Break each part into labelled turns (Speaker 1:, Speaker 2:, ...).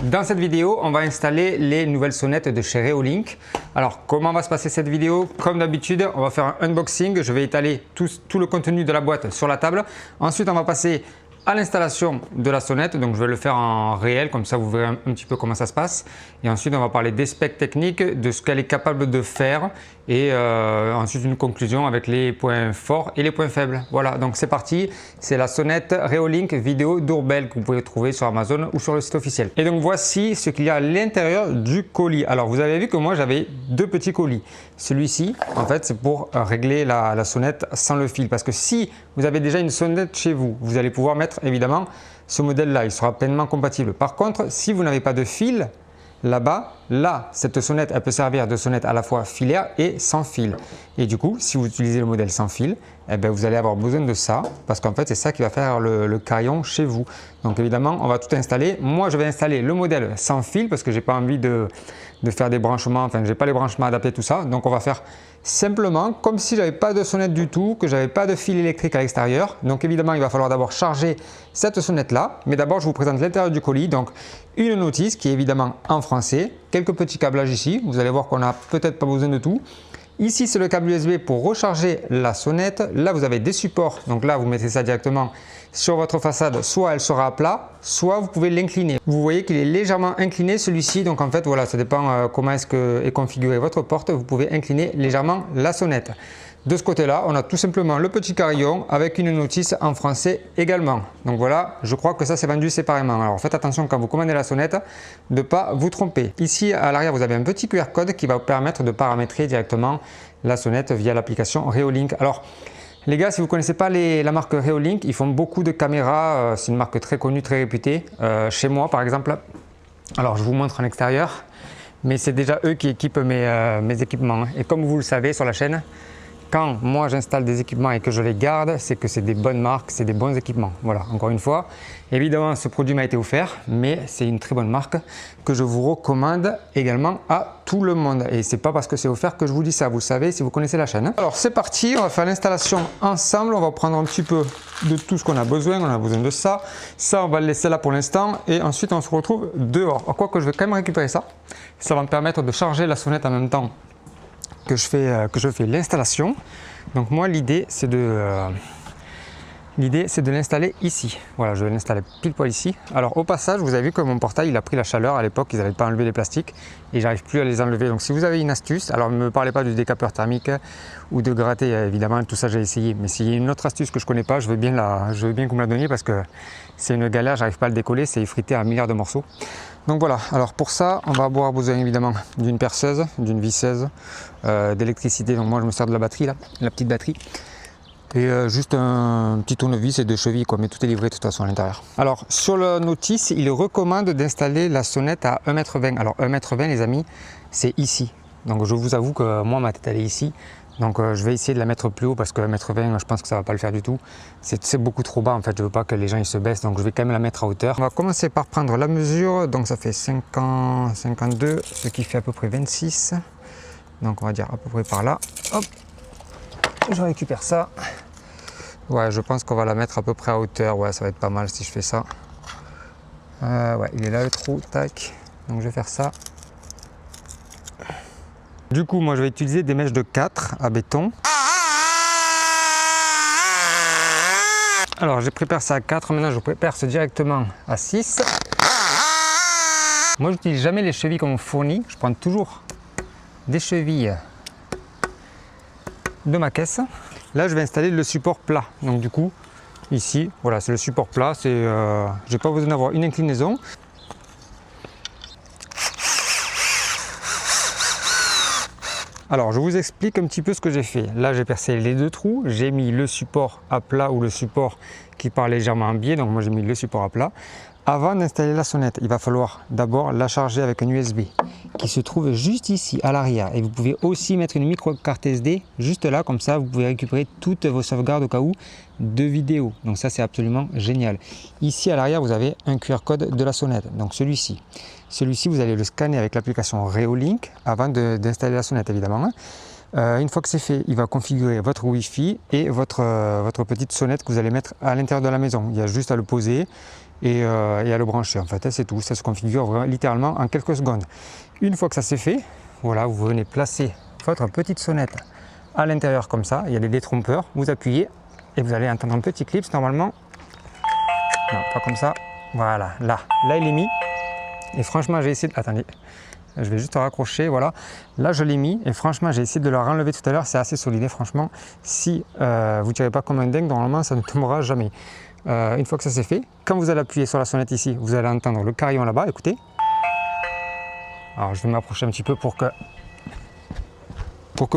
Speaker 1: Dans cette vidéo, on va installer les nouvelles sonnettes de chez Reolink. Alors, comment va se passer cette vidéo? Comme d'habitude, on va faire un unboxing. Je vais étaler tout le contenu de la boîte sur la table. Ensuite, on va passer à l'installation de la sonnette. Donc, je vais le faire en réel, comme ça vous verrez un petit peu comment ça se passe. Et ensuite, on va parler des specs techniques, de ce qu'elle est capable de faire. Et ensuite, une conclusion avec les points forts et les points faibles. Voilà, donc c'est parti. C'est la sonnette Reolink Vidéo Doorbell que vous pouvez trouver sur Amazon ou sur le site officiel. Et donc, voici ce qu'il y a à l'intérieur du colis. Alors, vous avez vu que moi, j'avais deux petits colis. Celui-ci, en fait, c'est pour régler la sonnette sans le fil. Parce que si vous avez déjà une sonnette chez vous, vous allez pouvoir mettre évidemment ce modèle-là. Il sera pleinement compatible. Par contre, si vous n'avez pas de fil, là-bas, cette sonnette, elle peut servir de sonnette à la fois filaire et sans fil. Et du coup, si vous utilisez le modèle sans fil, eh bien, vous allez avoir besoin de ça parce qu'en fait, c'est ça qui va faire le carillon chez vous. Donc évidemment, on va tout installer. Moi, je vais installer le modèle sans fil parce que j'ai pas envie de faire des branchements, enfin, j'ai pas les branchements adaptés, tout ça. Donc on va faire simplement comme si j'avais pas de sonnette du tout, que j'avais pas de fil électrique à l'extérieur. Donc évidemment, il va falloir d'abord charger cette sonnette là. Mais d'abord, je vous présente l'intérieur du colis. Donc une notice qui est évidemment en français, quelques petits câblages ici. Vous allez voir qu'on n'a peut-être pas besoin de tout. Ici, c'est le câble USB pour recharger la sonnette. Là, vous avez des supports. Donc là, vous mettez ça directement sur votre façade. Soit elle sera à plat, soit vous pouvez l'incliner. Vous voyez qu'il est légèrement incliné celui-ci. Donc en fait, voilà, ça dépend comment est configurée votre porte. Vous pouvez incliner légèrement la sonnette. De ce côté-là, on a tout simplement le petit carillon avec une notice en français également. Donc voilà, je crois que ça c'est vendu séparément. Alors faites attention quand vous commandez la sonnette de ne pas vous tromper. Ici à l'arrière, vous avez un petit QR code qui va vous permettre de paramétrer directement la sonnette via l'application Reolink. Alors les gars, si vous ne connaissez pas la marque Reolink, ils font beaucoup de caméras. C'est une marque très connue, très réputée. Chez moi par exemple, alors je vous montre en extérieur, mais c'est déjà eux qui équipent mes équipements. Et comme vous le savez sur la chaîne, quand moi j'installe des équipements et que je les garde, c'est que c'est des bonnes marques, c'est des bons équipements. Voilà, encore une fois, évidemment ce produit m'a été offert, mais c'est une très bonne marque que je vous recommande également à tout le monde. Et c'est pas parce que c'est offert que je vous dis ça, vous le savez si vous connaissez la chaîne. Alors c'est parti, on va faire l'installation ensemble, on va prendre un petit peu de tout ce qu'on a besoin. On a besoin de ça, on va le laisser là pour l'instant et ensuite on se retrouve dehors. Alors, quoi que je vais quand même récupérer ça, ça va me permettre de charger la sonnette en même temps que je fais l'installation. Donc moi l'idée c'est de l'installer ici. Voilà, je vais l'installer pile poil ici. Alors au passage, vous avez vu que mon portail il a pris la chaleur. À l'époque, ils n'avaient pas enlevé les plastiques et j'arrive plus à les enlever. Donc si vous avez une astuce, alors ne me parlez pas du décapeur thermique ou de gratter, évidemment tout ça j'ai essayé. Mais s'il y a une autre astuce que je connais pas, je veux bien que vous me la donniez parce que c'est une galère, j'arrive pas à le décoller, c'est effrité à un milliard de morceaux. Donc voilà, alors pour ça, on va avoir besoin évidemment d'une perceuse, d'une visseuse, d'électricité. Donc moi je me sers de la batterie là, la petite batterie. Et juste un petit tournevis et deux chevilles quoi, mais tout est livré de toute façon à l'intérieur. Alors sur la notice, il recommande d'installer la sonnette à 1,20 m. Alors 1,20 m les amis, c'est ici. Donc je vous avoue que moi ma tête elle est ici. Donc je vais essayer de la mettre plus haut parce que 1,20 m je pense que ça va pas le faire du tout. C'est beaucoup trop bas en fait, je veux pas que les gens ils se baissent, donc je vais quand même la mettre à hauteur. On va commencer par prendre la mesure, donc ça fait 52, ce qui fait à peu près 26. Donc on va dire à peu près par là. Hop, je récupère ça. Ouais, je pense qu'on va la mettre à peu près à hauteur. Ouais, ça va être pas mal si je fais ça. Ouais, il est là le trou, tac. Donc je vais faire ça. Du coup, moi je vais utiliser des mèches de 4 à béton. Alors, je prépare ça à 4, maintenant je prépare ça directement à 6. Moi, j'utilise jamais les chevilles comme on fournit. Je prends toujours des chevilles de ma caisse. Là, je vais installer le support plat. Donc du coup, ici, voilà, c'est le support plat. J'ai pas besoin d'avoir une inclinaison. Alors, je vous explique un petit peu ce que j'ai fait. Là, j'ai percé les deux trous. J'ai mis le support à plat ou le support qui part légèrement en biais. Donc moi, j'ai mis le support à plat. Avant d'installer la sonnette, il va falloir d'abord la charger avec un USB qui se trouve juste ici à l'arrière. Et vous pouvez aussi mettre une micro carte SD juste là, comme ça vous pouvez récupérer toutes vos sauvegardes au cas où de vidéos. Donc ça c'est absolument génial. Ici à l'arrière vous avez un QR code de la sonnette, donc celui-ci. Celui-ci vous allez le scanner avec l'application Reolink avant d'installer la sonnette évidemment. Une fois que c'est fait, il va configurer votre Wi-Fi et votre petite sonnette que vous allez mettre à l'intérieur de la maison. Il y a juste à le poser et à le brancher. En fait, c'est tout. Ça se configure vraiment, littéralement en quelques secondes. Une fois que ça c'est fait, voilà, vous venez placer votre petite sonnette à l'intérieur comme ça. Il y a des détrompeurs. Vous appuyez et vous allez entendre un petit clips normalement. Non, pas comme ça. Voilà, là il est mis. Et franchement, j'ai essayé de... Attendez, je vais juste raccrocher, voilà. Là, je l'ai mis et franchement, j'ai essayé de le renlever tout à l'heure. C'est assez solide, franchement. Si vous ne tirez pas comme un dingue, normalement, ça ne tombera jamais. Une fois que ça c'est fait, quand vous allez appuyer sur la sonnette ici, vous allez entendre le carillon là-bas, écoutez. Alors, je vais m'approcher un petit peu pour que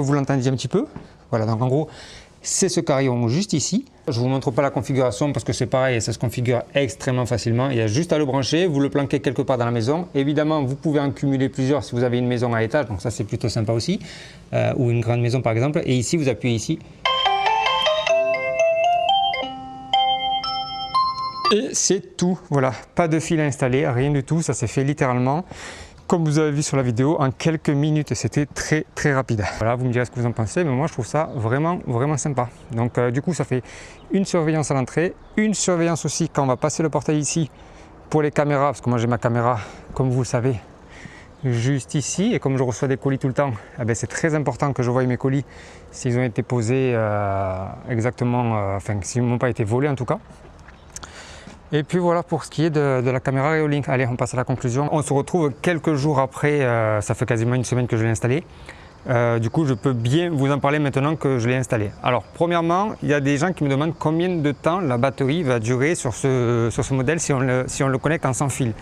Speaker 1: vous l'entendiez un petit peu. Voilà, donc en gros, c'est ce carillon juste ici. Je ne vous montre pas la configuration parce que c'est pareil, ça se configure extrêmement facilement. Il y a juste à le brancher, vous le planquez quelque part dans la maison. Évidemment, vous pouvez en cumuler plusieurs si vous avez une maison à étage, donc ça c'est plutôt sympa aussi. Ou une grande maison par exemple. Et ici, vous appuyez ici. Et c'est tout, voilà, pas de fil à installer, rien du tout, ça s'est fait littéralement. Comme vous avez vu sur la vidéo, en quelques minutes, c'était très rapide. Voilà, vous me direz ce que vous en pensez, mais moi je trouve ça vraiment sympa. Donc du coup, ça fait une surveillance à l'entrée, une surveillance aussi quand on va passer le portail ici pour les caméras, parce que moi j'ai ma caméra, comme vous le savez, juste ici. Et comme je reçois des colis tout le temps, eh ben, c'est très important que je voie mes colis s'ils ont été posés exactement, enfin s'ils n'ont pas été volés en tout cas. Et puis voilà pour ce qui est de la caméra Reolink. Allez, on passe à la conclusion. On se retrouve quelques jours après, ça fait quasiment une semaine que je l'ai installé. Du coup, je peux bien vous en parler maintenant que je l'ai installé. Alors, premièrement, il y a des gens qui me demandent combien de temps la batterie va durer sur ce modèle si on le connecte en sans fil.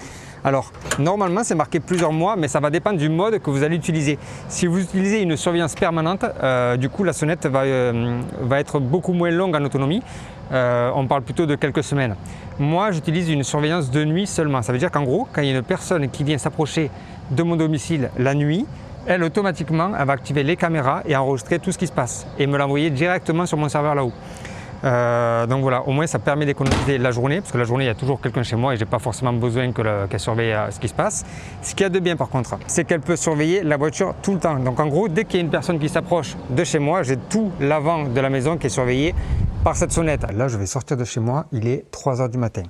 Speaker 1: Alors, normalement, c'est marqué plusieurs mois, mais ça va dépendre du mode que vous allez utiliser. Si vous utilisez une surveillance permanente, du coup, la sonnette va être beaucoup moins longue en autonomie. On parle plutôt de quelques semaines. Moi, j'utilise une surveillance de nuit seulement. Ça veut dire qu'en gros, quand il y a une personne qui vient s'approcher de mon domicile la nuit, elle automatiquement, elle va activer les caméras et enregistrer tout ce qui se passe et me l'envoyer directement sur mon serveur là-haut. Donc voilà, au moins ça permet d'économiser la journée, parce que la journée il y a toujours quelqu'un chez moi et j'ai pas forcément besoin qu'elle surveille ce qui se passe. Ce qu'il y a de bien par contre, c'est qu'elle peut surveiller la voiture tout le temps. Donc en gros, dès qu'il y a une personne qui s'approche de chez moi, j'ai tout l'avant de la maison qui est surveillé par cette sonnette. Là, je vais sortir de chez moi, il est 3 h du matin.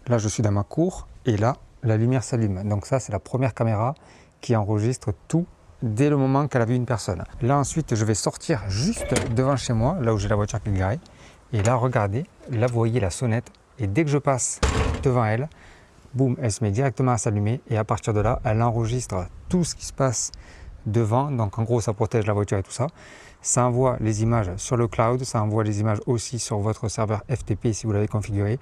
Speaker 1: Là, je suis dans ma cour et là, la lumière s'allume. Donc ça, c'est la première caméra qui enregistre tout dès le moment qu'elle a vu une personne. Là, ensuite, je vais sortir juste devant chez moi, là où j'ai la voiture qui est garée. Et là, regardez, là, vous voyez la sonnette. Et dès que je passe devant elle, boum, elle se met directement à s'allumer. Et à partir de là, elle enregistre tout ce qui se passe devant. Donc, en gros, ça protège la voiture et tout ça. Ça envoie les images sur le cloud. Ça envoie les images aussi sur votre serveur FTP si vous l'avez configuré.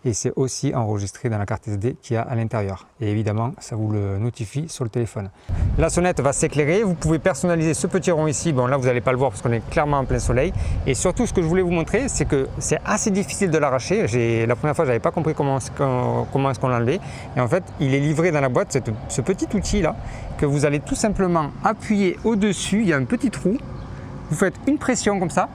Speaker 1: Et c'est aussi enregistré dans la carte SD qu'il y a à l'intérieur. Et évidemment, ça vous le notifie sur le téléphone. La sonnette va s'éclairer. Vous pouvez personnaliser ce petit rond ici. Bon, là, vous n'allez pas le voir parce qu'on est clairement en plein soleil. Et surtout, ce que je voulais vous montrer, c'est que c'est assez difficile de l'arracher. La première fois, je n'avais pas compris comment est-ce qu'on l'enlevait. Et en fait, il est livré dans la boîte, ce petit outil-là, que vous allez tout simplement appuyer au-dessus. Il y a un petit trou. Vous faites une pression comme ça.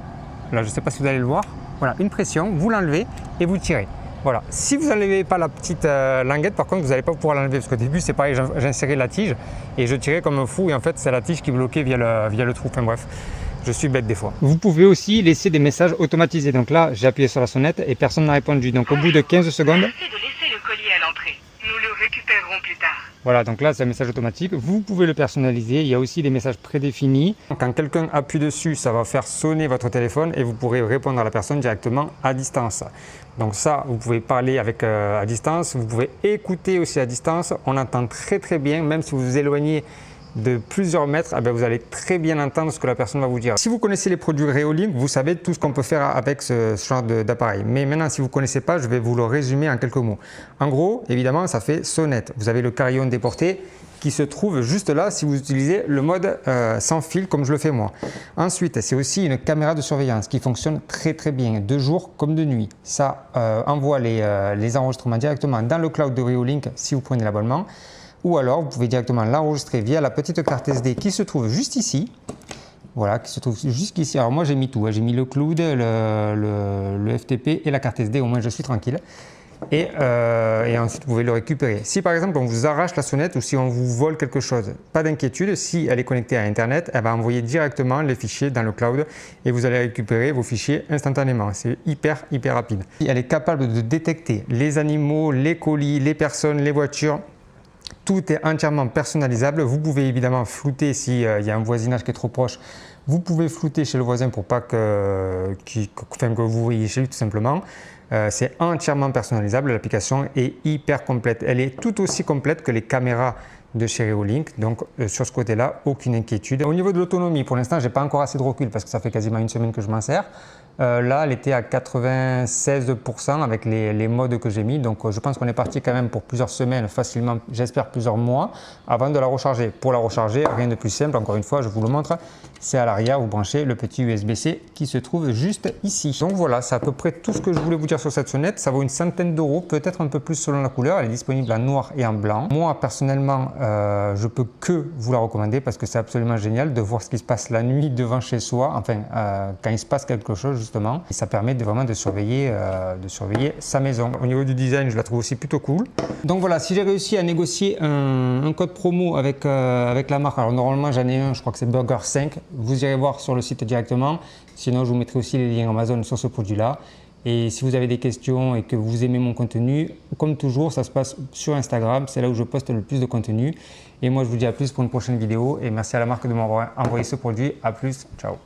Speaker 1: Là, je ne sais pas si vous allez le voir. Voilà, une pression. Vous l'enlevez et vous tirez. Voilà. Si vous n'enlevez pas la petite languette, par contre, vous n'allez pas pouvoir l'enlever parce qu'au début, c'est pareil, j'insérais la tige et je tirais comme un fou et en fait, c'est la tige qui bloquait via le trou. Enfin bref, je suis bête des fois. Vous pouvez aussi laisser des messages automatisés. Donc là, j'ai appuyé sur la sonnette et personne n'a répondu. Donc au bout de 15 secondes...
Speaker 2: Merci de laisser le colis à l'entrée. Nous le récupérerons plus tard.
Speaker 1: Voilà, donc là, c'est un message automatique. Vous pouvez le personnaliser. Il y a aussi des messages prédéfinis. Quand quelqu'un appuie dessus, ça va faire sonner votre téléphone et vous pourrez répondre à la personne directement à distance. Donc ça, vous pouvez parler avec à distance. Vous pouvez écouter aussi à distance. On entend très bien, même si vous vous éloignez de plusieurs mètres, eh bien, vous allez très bien entendre ce que la personne va vous dire. Si vous connaissez les produits Reolink, vous savez tout ce qu'on peut faire avec ce genre d'appareil. Mais maintenant, si vous ne connaissez pas, je vais vous le résumer en quelques mots. En gros, évidemment, ça fait sonnette. Vous avez le carillon déporté qui se trouve juste là si vous utilisez le mode sans fil comme je le fais moi. Ensuite, c'est aussi une caméra de surveillance qui fonctionne très bien, de jour comme de nuit. Ça envoie les enregistrements directement dans le cloud de Reolink si vous prenez l'abonnement. Ou alors, vous pouvez directement l'enregistrer via la petite carte SD qui se trouve juste ici. Voilà, qui se trouve jusqu'ici. Alors moi, j'ai mis tout. J'ai mis le cloud, le FTP et la carte SD. Au moins, je suis tranquille. et ensuite vous pouvez le récupérer. Si par exemple on vous arrache la sonnette ou si on vous vole quelque chose, pas d'inquiétude, si elle est connectée à Internet, elle va envoyer directement les fichiers dans le cloud et vous allez récupérer vos fichiers instantanément. C'est hyper rapide. Elle est capable de détecter les animaux, les colis, les personnes, les voitures. Tout est entièrement personnalisable. Vous pouvez évidemment flouter s'il y a un voisinage qui est trop proche. Vous pouvez flouter chez le voisin pour pas que vous voyez chez lui tout simplement. C'est entièrement personnalisable. L'application est hyper complète. Elle est tout aussi complète que les caméras de chez Reolink. Donc sur ce côté-là, aucune inquiétude. Au niveau de l'autonomie, pour l'instant, j'ai pas encore assez de recul parce que ça fait quasiment une semaine que je m'en sers. Là, elle était à 96% avec les modes que j'ai mis. Donc, je pense qu'on est parti quand même pour plusieurs semaines, facilement, j'espère plusieurs mois, avant de la recharger. Pour la recharger, rien de plus simple, encore une fois, je vous le montre. C'est à l'arrière, vous branchez le petit USB-C qui se trouve juste ici. Donc voilà, c'est à peu près tout ce que je voulais vous dire sur cette sonnette. Ça vaut une centaine d'euros, peut-être un peu plus selon la couleur. Elle est disponible en noir et en blanc. Moi, personnellement, je peux que vous la recommander parce que c'est absolument génial de voir ce qui se passe la nuit devant chez soi. Enfin, quand il se passe quelque chose, justement, et ça permet vraiment de surveiller sa maison. Au niveau du design, je la trouve aussi plutôt cool. Donc voilà, si j'ai réussi à négocier un code promo avec la marque, alors normalement j'en ai un, je crois que c'est Burger 5, vous irez voir sur le site directement, sinon je vous mettrai aussi les liens Amazon sur ce produit-là. Et si vous avez des questions et que vous aimez mon contenu, comme toujours, ça se passe sur Instagram, c'est là où je poste le plus de contenu. Et moi je vous dis à plus pour une prochaine vidéo et merci à la marque de m'avoir envoyé ce produit. À plus, ciao.